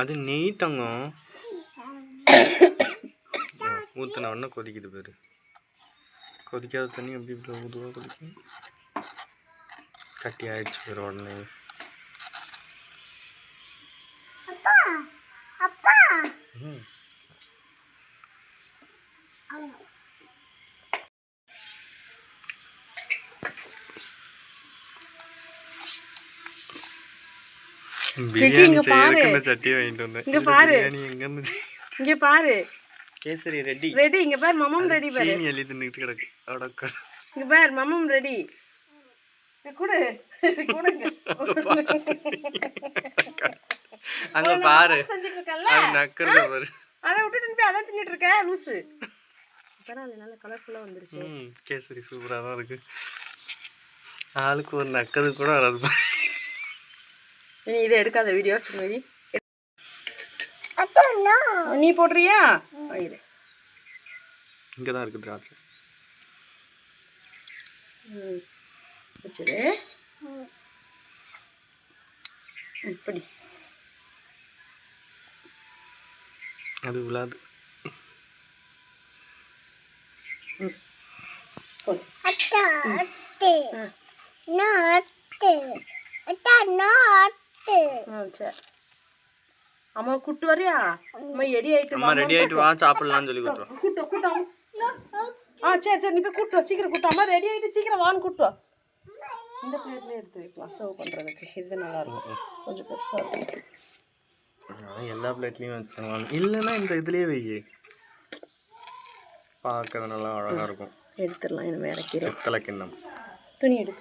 அது நெய் தங்கம். ஊற்றின உடனே கொதிக்குது பேர். கொதிக்காத தண்ணி எப்படி இப்போ ஊதுவா கொதிக்கும். கட்டி ஆயிடுச்சு பேர் உடனே. பிரியாணி செய்யறதுக்கு சட்டியை வாங்கிட்டு வந்தேன். இங்க பாரு, எங்க இருந்து இங்க பாரு. Kesari ready ready. இங்க பாரு மம்மம் ரெடி. பாரு சீனி எலி தின்னுட்டு கிடக்கு. அடக்க இங்க பாரு மம்மம் ரெடி. குடு குடுங்க. அங்க பாரு செஞ்சிட்டு இருக்கல்ல, அது நக்கறத பாரு. அத விட்டுட்டு போய் அத தின்னுட்டு இருக்க லூசு. பரவாயில்லை, நல்ல கலர்ஃபுல்லா வந்துருச்சு. கேசரி சூப்பரா தான் இருக்கு. ஆளுக்கு ஒரு நக்கது கூட வராது. நீ இதை எடுக்காத வீடியோ சும்மாரி. நீ போடுறியா? இங்கே தான் இருக்குது திராட்சை. வச்சுரு இப்படி. அது விழாது. சரி அம்மா கூட்டு வரியா? அம்மா ரெடி ஆயிட்டு வா சாப்பிடலாம்னு சொல்லி கூட்டுறோம். கூட்டம் சரி சரி, நீ போய் கூட்டு வா, சீக்கிரம் கூட்டு. அம்மா ரெடி ஆயிட்டு சீக்கிரம் வான்னு கூட்டு வா. இந்த பிளேட்லேயே எடுத்து வைக்கலாம் சர்வ் பண்ணுறதுக்கு. இது நல்லா இருக்கும், கொஞ்சம் பெருசாக இருக்கும். எல்லா பிளேட்லேயும் வச்சுக்கலாம், இல்லைன்னா இந்த இதுலேயே வை. பார்க்கறது நல்லா அழகாக இருக்கும். எடுத்துடலாம். இன்னும் வேற கீரை கிண்ணம். துணி எடு